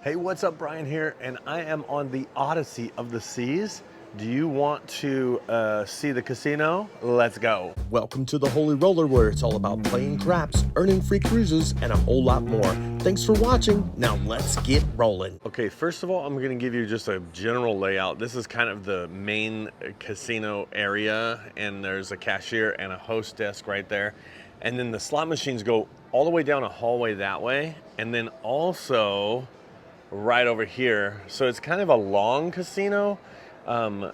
Hey, what's up? Brian here, and I am on the Odyssey of the Seas. Do you want to see the casino? Let's go. Welcome to the Holy Roller, where it's all about playing craps, earning free cruises, and a whole lot more. Thanks for watching. Now let's get rolling. Okay, first of all, I'm going to give you just a general layout. This is kind of the main casino area, and there's a cashier and a host desk right there. And then the slot machines go all the way down a hallway that way, and then also right over here. So it's kind of a long casino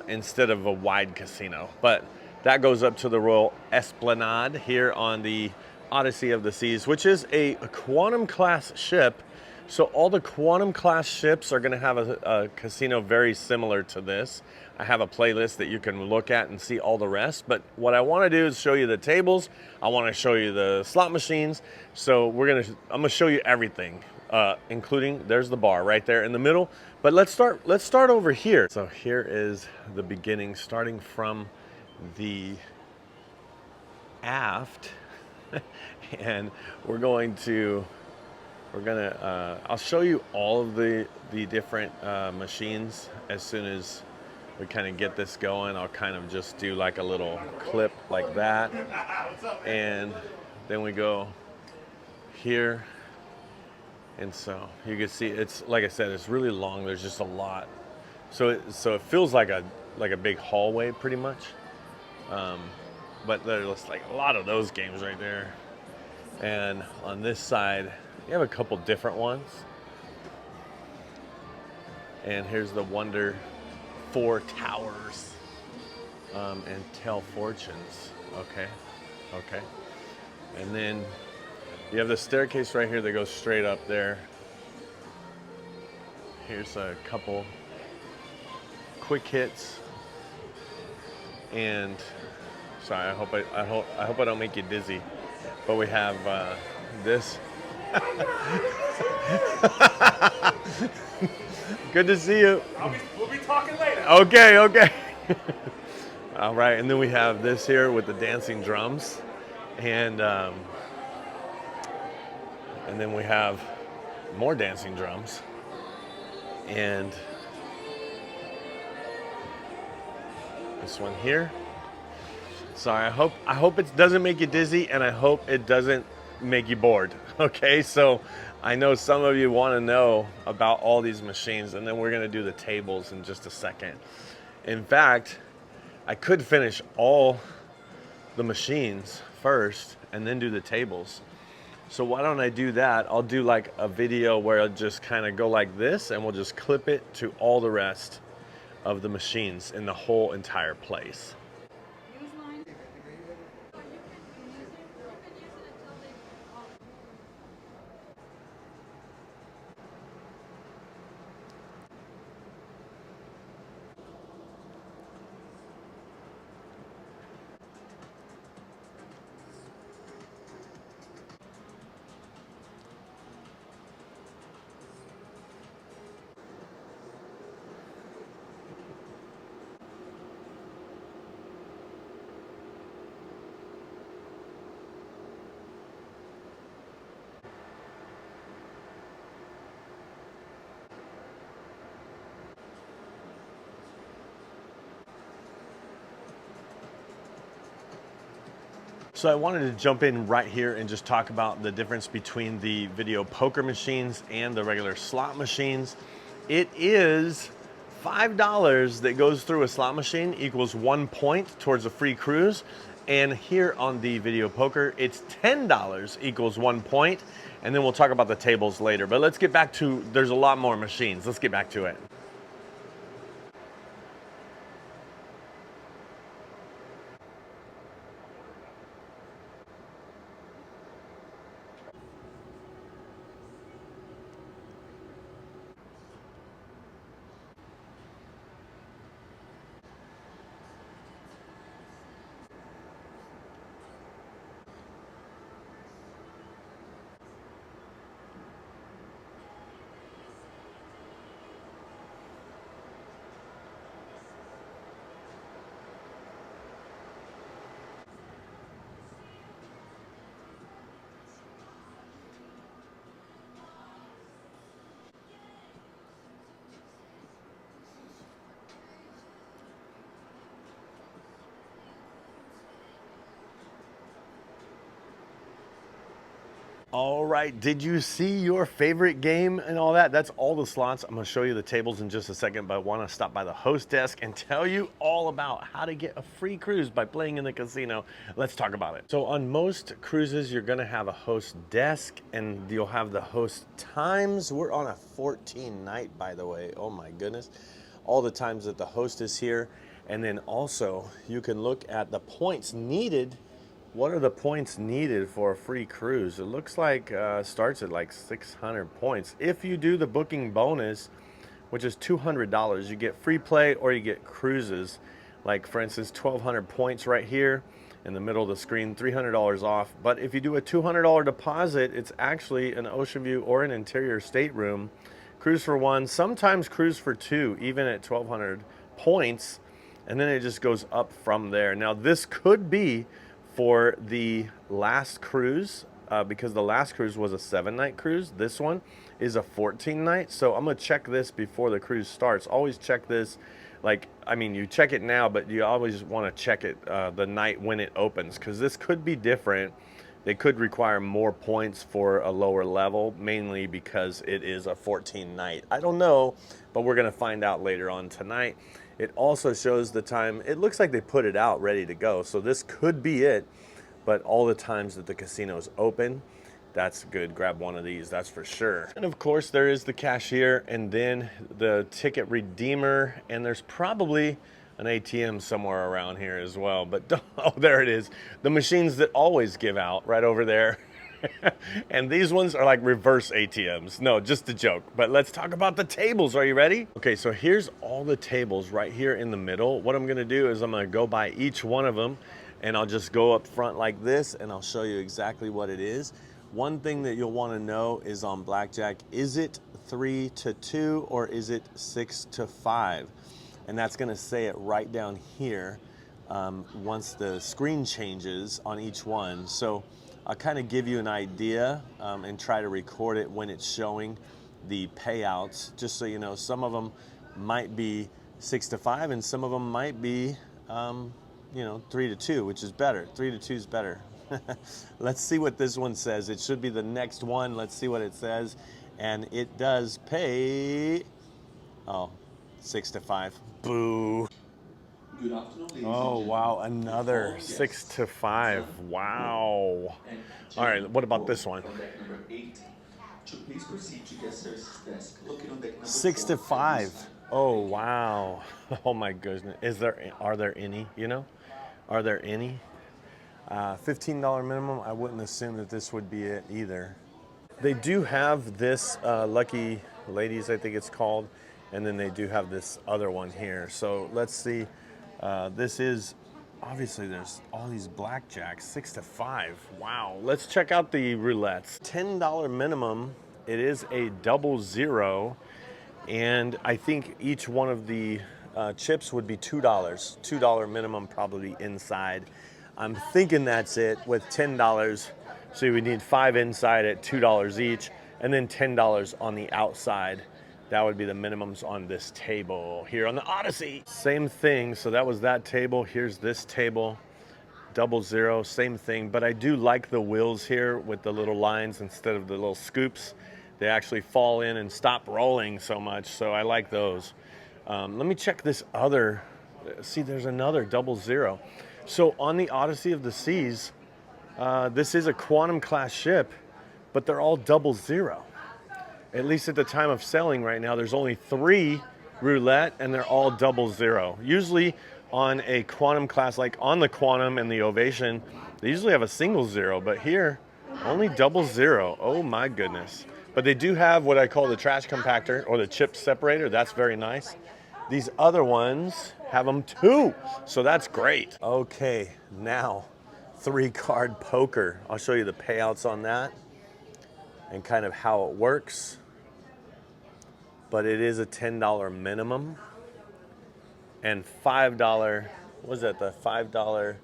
instead of a wide casino. But that goes up to the Royal Esplanade here on the Odyssey of the Seas, which is a quantum class ship. So all the quantum class ships are going to have a casino very similar to this. I have a playlist that you can look at and see all the rest. But what I want to do is show you the tables. I want to show you the slot machines. So I'm going to show you everything. Including, there's the bar right there in the middle. But let's start over here. So here is the beginning, starting from the aft, and I'll show you all of the different machines as soon as we kind of get this going. I'll kind of just do like a little clip like that, and then we go here. And so you can see, it's like I said, it's really long. There's just a lot. So it feels like a big hallway pretty much. But there's like a lot of those games right there. And on this side, you have a couple different ones. And here's the Wonder Four Towers and Tell Fortunes. Okay. And then you have the staircase right here that goes straight up there. Here's a couple quick hits. And sorry, I hope I don't make you dizzy. But we have this. Good to see you. We'll be talking later. Okay. All right, and then we have this here with the dancing drums, and then we have more dancing drums, and this one here. Sorry, I hope it doesn't make you dizzy, and I hope it doesn't make you bored. Okay, so I know some of you want to know about all these machines, and then we're gonna do the tables in just a second. In fact, I could finish all the machines first and then do the tables. So why don't I do that? I'll do like a video where I'll just kind of go like this, and we'll just clip it to all the rest of the machines in the whole entire place. So I wanted to jump in right here and just talk about the difference between the video poker machines and the regular slot machines. It is $5 that goes through a slot machine equals 1 point towards a free cruise. And here on the video poker, it's $10 equals 1 point. And then we'll talk about the tables later. But let's get back to, there's a lot more machines. Let's get back to it. All right, did you see your favorite game and all that? That's all the slots. I'm gonna show you the tables in just a second, but I wanna stop by the host desk and tell you all about how to get a free cruise by playing in the casino. Let's talk about it. So on most cruises, you're gonna have a host desk and you'll have the host times. We're on a 14 night, by the way. Oh my goodness. All the times that the host is here. And then also you can look at the points needed. What are the points needed for a free cruise? It looks like starts at like 600 points. If you do the booking bonus, which is $200, you get free play or you get cruises. Like for instance, 1,200 points right here in the middle of the screen, $300 off. But if you do a $200 deposit, it's actually an ocean view or an interior stateroom. Cruise for one, sometimes cruise for two, even at 1,200 points. And then it just goes up from there. Now this could be for the last cruise, because the last cruise was a 7-night cruise. This one is a 14-night. So I'm gonna check this before the cruise starts. Always check this. Like, I mean, you check it now, but you always wanna check it the night when it opens, because this could be different. They could require more points for a lower level, mainly because it is a 14-night. I don't know, but we're gonna find out later on tonight. It also shows the time. It looks like they put it out ready to go. So this could be it, but all the times that the casino is open, that's good. Grab one of these, that's for sure. And of course there is the cashier and then the ticket redeemer, and there's probably an ATM somewhere around here as well. But oh, there it is. The machines that always give out right over there. And these ones are like reverse ATMs. No, just a joke. But let's talk about the tables. Are you ready? Okay, so here's all the tables right here in the middle. What I'm gonna do is I'm gonna go by each one of them and I'll just go up front like this and I'll show you exactly what it is. One thing that you'll wanna know is on blackjack, is it 3 to 2 or is it 6 to 5? And that's gonna say it right down here once the screen changes on each one. So I'll kind of give you an idea and try to record it when it's showing the payouts, just so you know. Some of them might be 6 to 5 and some of them might be, 3 to 2, which is better. 3 to 2 is better. Let's see what this one says. It should be the next one. Let's see what it says. And it does pay, 6 to 5. Boo. Good afternoon, ladies Oh, and wow, another 6 to 5. Wow. All right, what about this one? On deck number 8, to please proceed to guest services desk. Located on deck number 6 to 5. Oh, wow. Oh my goodness. Are there any, Are there any? $15 minimum, I wouldn't assume that this would be it either. They do have this Lucky Ladies, I think it's called, and then they do have this other one here. So let's see. This is, obviously there's all these blackjacks, 6 to 5. Wow. Let's check out the roulettes. $10 minimum. It is a 00, and I think each one of the chips would be $2. $2 minimum probably inside. I'm thinking that's it with $10. So we need 5 inside at $2 each, and then $10 on the outside. That would be the minimums on this table here on the Odyssey. Same thing, so that was that table. Here's this table, 00, same thing. But I do like the wheels here with the little lines instead of the little scoops. They actually fall in and stop rolling so much, so I like those. Let me check this other, see there's another 00. So on the Odyssey of the Seas, this is a quantum class ship, but they're all 00. At least at the time of selling right now, there's only 3 roulette and they're all 00. Usually on a quantum class, like on the Quantum and the Ovation, they usually have a single 0, but here, only 00. Oh my goodness. But they do have what I call the trash compactor or the chip separator. That's very nice. These other ones have them too, so that's great. Okay, now 3-card poker. I'll show you the payouts on that and kind of how it works. But it is a $10 minimum and $5, what was that, the $5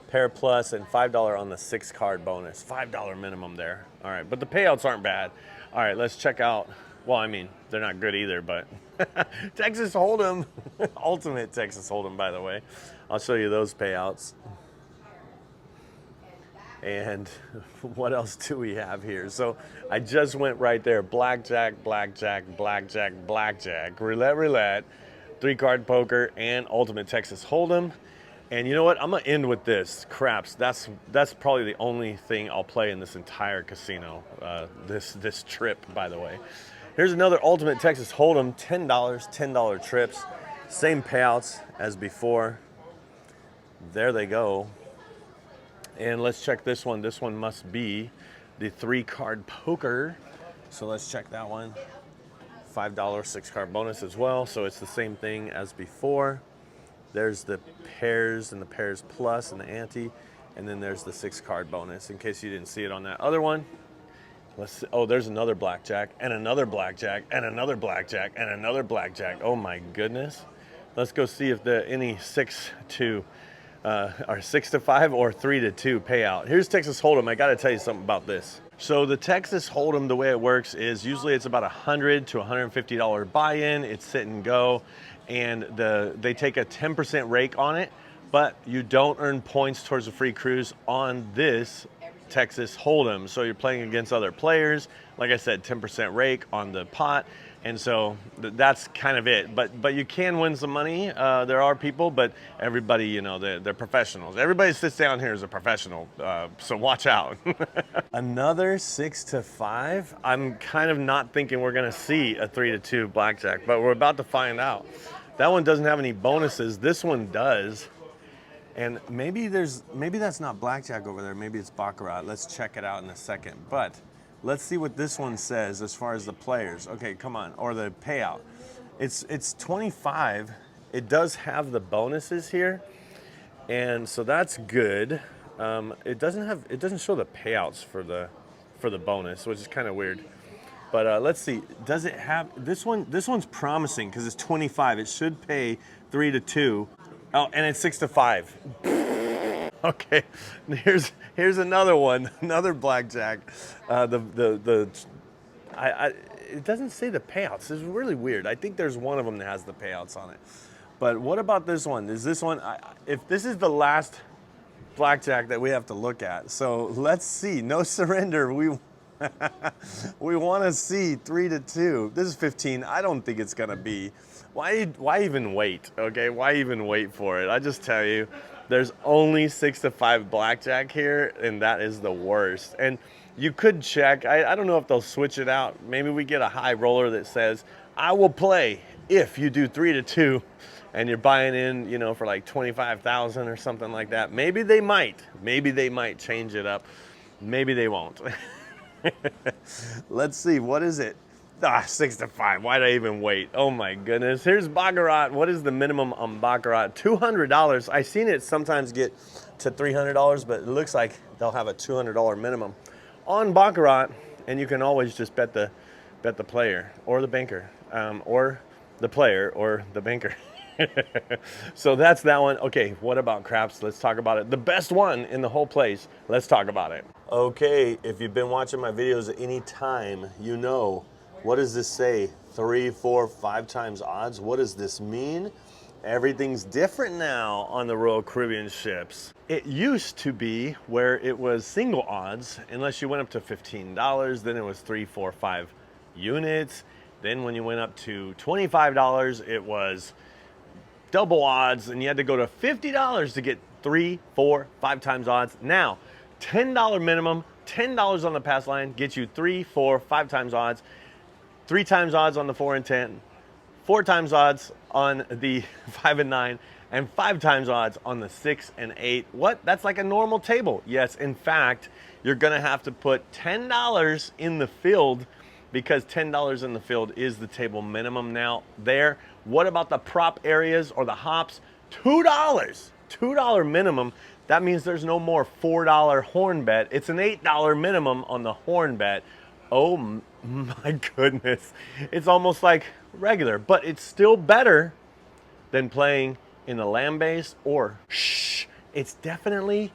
pair plus and $5 on the 6-card bonus. $5 minimum there. All right, but the payouts aren't bad. All right, let's check out, well, I mean, they're not good either, but Texas Hold'em, ultimate Texas Hold'em, by the way. I'll show you those payouts. And what else do we have here? So I just went right there. Blackjack, blackjack, blackjack, blackjack, roulette, roulette, 3-card poker, and Ultimate Texas Hold'em. And you know what? I'm gonna end with this. Craps. That's probably the only thing I'll play in this entire casino. This trip, by the way. Here's another Ultimate Texas Hold'em. $10 trips. Same payouts as before. There they go. And let's check this one. This one must be the 3-card poker. So let's check that one. $5 6-card bonus as well. So it's the same thing as before. There's the pairs and the pairs plus and the ante. And then there's the 6-card bonus in case you didn't see it on that other one. Let's see. Oh, there's another blackjack and another blackjack and another blackjack and another blackjack. Oh my goodness. Let's go see if any 6 to 5 or 3 to 2 payout. Here's Texas Hold'em. I got to tell you something about this. So the Texas Hold'em, the way it works is usually it's about $100 to $150 buy-in. It's sit and go, and they take a 10% rake on it, but you don't earn points towards a free cruise on this Texas Hold'em. So you're playing against other players. Like I said, 10% rake on the pot. And so that's kind of it. But you can win some money. There are people, but everybody, you know, they're professionals. Everybody sits down here is a professional, so watch out. Another 6 to 5. I'm kind of not thinking we're going to see a 3 to 2 blackjack, but we're about to find out. That one doesn't have any bonuses. This one does. And maybe that's not blackjack over there. Maybe it's baccarat. Let's check it out in a second. But let's see what this one says as far as the players. Okay, come on, or the payout. It's 25. It does have the bonuses here, and so that's good. It doesn't show the payouts for the bonus, which is kind of weird. But let's see. Does it have this one? This one's promising because it's 25. It should pay 3 to 2. Oh, and it's 6 to 5. Okay, here's another one, another blackjack. It doesn't say the payouts. It's really weird. I think there's one of them that has the payouts on it. But what about this one? Is this one? If this is the last blackjack that we have to look at, so let's see. No surrender. We want to see 3 to 2. This is 15. I don't think it's gonna be. Why even wait? Okay, why even wait for it? I just tell you. There's only 6 to 5 blackjack here, and that is the worst. And you could check. I don't know if they'll switch it out. Maybe we get a high roller that says, I will play if you do 3 to 2, and you're buying in, you know, for like 25,000 or something like that. Maybe they might. Maybe they might change it up. Maybe they won't. Let's see. What is it? 6 to 5. Why'd I even wait? Oh my goodness. Here's baccarat. What is the minimum on baccarat? $200. I've seen it sometimes get to $300, but it looks like they'll have a $200 minimum on baccarat, and you can always just bet the player or the banker, or the player or the banker. So that's that one. Okay, what about craps? Let's talk about it. The best one in the whole place. Let's talk about it. Okay, if you've been watching my videos at any time, you know. What does this say? 3, 4, 5 times odds? What does this mean? Everything's different now on the Royal Caribbean ships. It used to be where it was single odds, unless you went up to $15, then it was 3, 4, 5 units. Then when you went up to $25, it was double odds, and you had to go to $50 to get 3, 4, 5 times odds. Now, $10 minimum, $10 on the pass line gets you 3, 4, 5 times odds. 3 times odds on the 4 and 10, 4 times odds on the 5 and 9, and 5 times odds on the 6 and 8. What? That's like a normal table. Yes, in fact, you're gonna have to put $10 in the field because $10 in the field is the table minimum now there. What about the prop areas or the hops? $2 minimum. That means there's no more $4 horn bet. It's an $8 minimum on the horn bet. Oh my goodness. It's almost like regular, but it's still better than playing in the land-based, or it's definitely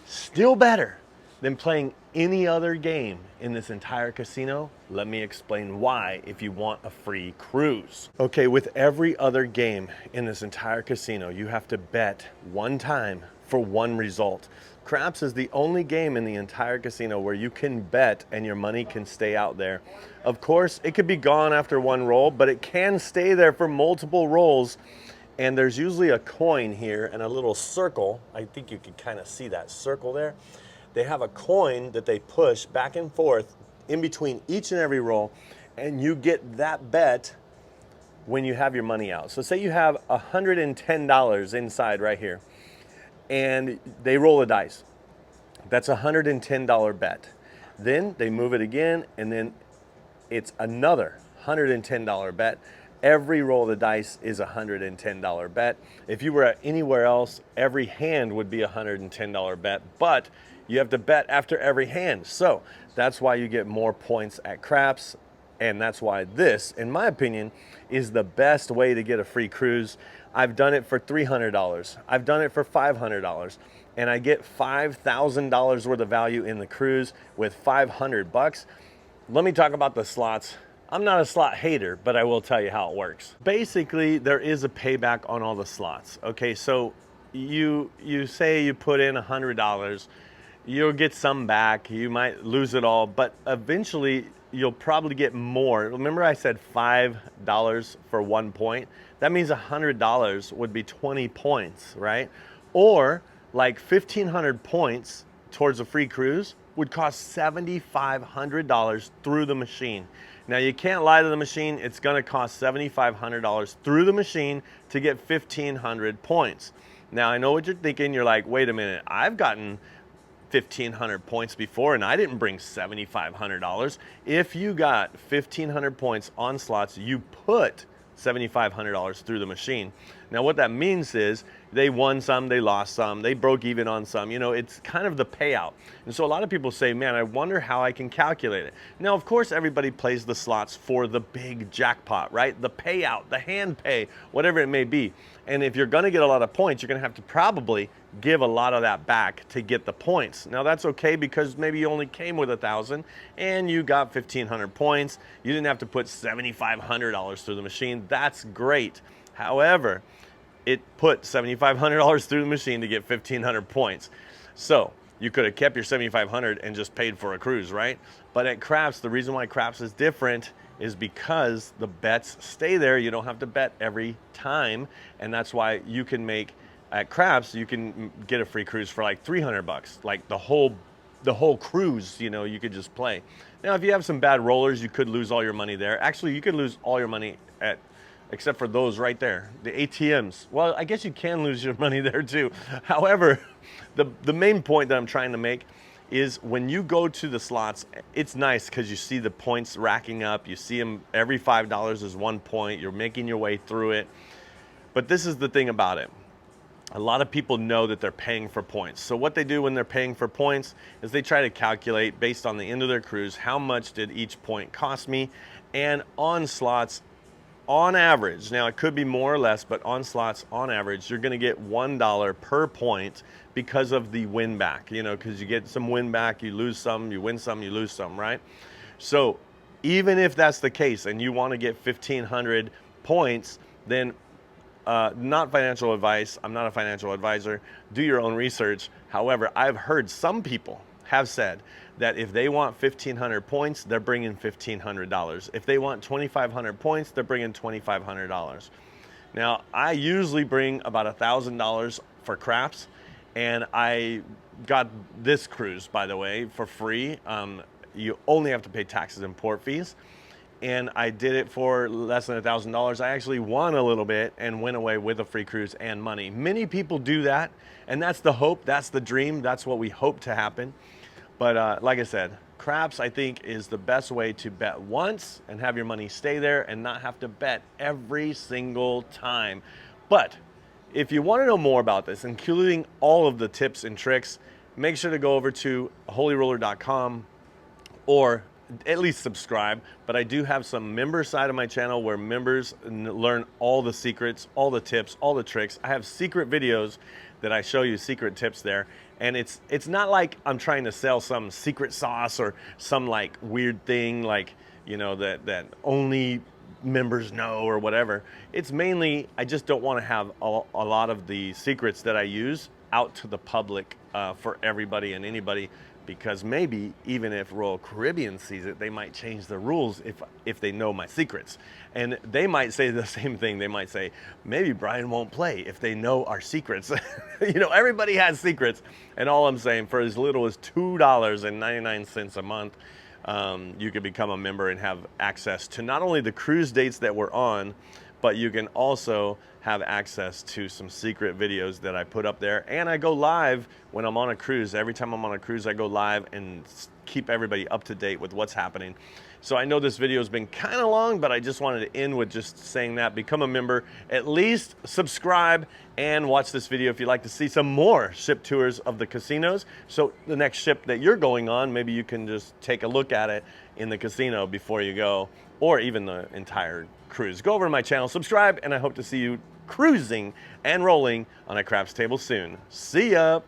still better than playing any other game in this entire casino. Let me explain why if you want a free cruise. Okay, with every other game in this entire casino, you have to bet one time for one result. Craps is the only game in the entire casino where you can bet and your money can stay out there. Of course, it could be gone after one roll, but it can stay there for multiple rolls. And there's usually a coin here and a little circle. I think you can kind of see that circle there. They have a coin that they push back and forth in between each and every roll, and you get that bet when you have your money out. So say you have $110 inside right here, and they roll a dice. That's a $110 bet. Then they move it again, and then it's another $110 bet. Every roll of the dice is a $110 bet. If you were anywhere else, every hand would be a $110 bet, but you have to bet after every hand. So that's why you get more points at craps, and that's why this, in my opinion, is the best way to get a free cruise. I've done it for $300. I've done it for $500, and I get $5,000 worth of value in the cruise with $500. Let me talk about the slots. I'm not a slot hater, but I will tell you how it works. Basically, there is a payback on all the slots. Okay, so you say you put in $100, you'll get some back, you might lose it all, but eventually you'll probably get more. Remember I said $5 for 1 point? That means $100 would be 20 points, right? Or like 1,500 points towards a free cruise would cost $7,500 through the machine. Now you can't lie to the machine, it's gonna cost $7,500 through the machine to get 1,500 points. Now I know what you're thinking, you're like, wait a minute, I've gotten 1,500 points before and I didn't bring $7,500. If you got 1,500 points on slots, you put $7,500 through the machine. Now what that means is they won some, they lost some, they broke even on some, you know, it's kind of the payout. And so a lot of people say, man, I wonder how I can calculate it. Now, of course, everybody plays the slots for the big jackpot, right? The payout, the hand pay, whatever it may be. And if you're gonna get a lot of points, you're gonna have to probably give a lot of that back to get the points. Now that's okay because maybe you only came with 1,000 and you got 1,500 points. You didn't have to put $7,500 through the machine. That's great. However, it put $7,500 through the machine to get 1,500 points. So you could have kept your 7,500 and just paid for a cruise, right? But at craps, the reason why craps is different is because the bets stay there. You don't have to bet every time. And that's why you can make, at craps, you can get a free cruise for like $300, like the whole cruise, you know, you could just play. Now, if you have some bad rollers, you could lose all your money there. Actually, you could lose all your money at, except for those right there, the ATMs. Well, I guess you can lose your money there too. However, the main point that I'm trying to make is when you go to the slots, it's nice because you see the points racking up. You see them, every $5 is 1 point. You're making your way through it. But this is the thing about it. A lot of people know that they're paying for points. So what they do when they're paying for points is they try to calculate based on the end of their cruise, how much did each point cost me? And on slots, on average, now it could be more or less, but on slots, on average, you're gonna get $1 per point because of the win back, you know, because you get some win back, you lose some, you win some, you lose some, right? So even if that's the case and you wanna get 1,500 points, then not financial advice, I'm not a financial advisor, do your own research. However, I've heard some people have said that if they want 1,500 points, they're bringing $1,500. If they want 2,500 points, they're bringing $2,500. Now, I usually bring about $1,000 for craps, and I got this cruise, by the way, for free. You only have to pay taxes and port fees. And I did it for less than $1,000. I actually won a little bit and went away with a free cruise and money. Many people do that, and that's the hope, that's the dream, that's what we hope to happen. But like I said, craps, I think, is the best way to bet once and have your money stay there and not have to bet every single time. But if you want to know more about this, including all of the tips and tricks, make sure to go over to holyroller.com or at least subscribe. But I do have some member side of my channel where members learn all the secrets, all the tips, all the tricks. I have secret videos that I show you secret tips there. And it's not like I'm trying to sell some secret sauce or some like weird thing like, you know, that only members know or whatever. It's mainly, I just don't want to have a lot of the secrets that I use out to the public for everybody and anybody, because maybe even if Royal Caribbean sees it, they might change the rules if they know my secrets. And they might say the same thing. They might say, maybe Brian won't play if they know our secrets. You know, everybody has secrets. And all I'm saying, for as little as $2.99 a month, you can become a member and have access to not only the cruise dates that we're on, but you can also have access to some secret videos that I put up there. And I go live when I'm on a cruise. Every time I'm on a cruise, I go live and keep everybody up to date with what's happening. So I know this video has been kind of long, but I just wanted to end with just saying that. Become a member, at least subscribe, and watch this video if you'd like to see some more ship tours of the casinos. So the next ship that you're going on, maybe you can just take a look at it in the casino before you go, or even the entire cruise. Go over to my channel, subscribe, and I hope to see you cruising and rolling on a craps table soon. See ya!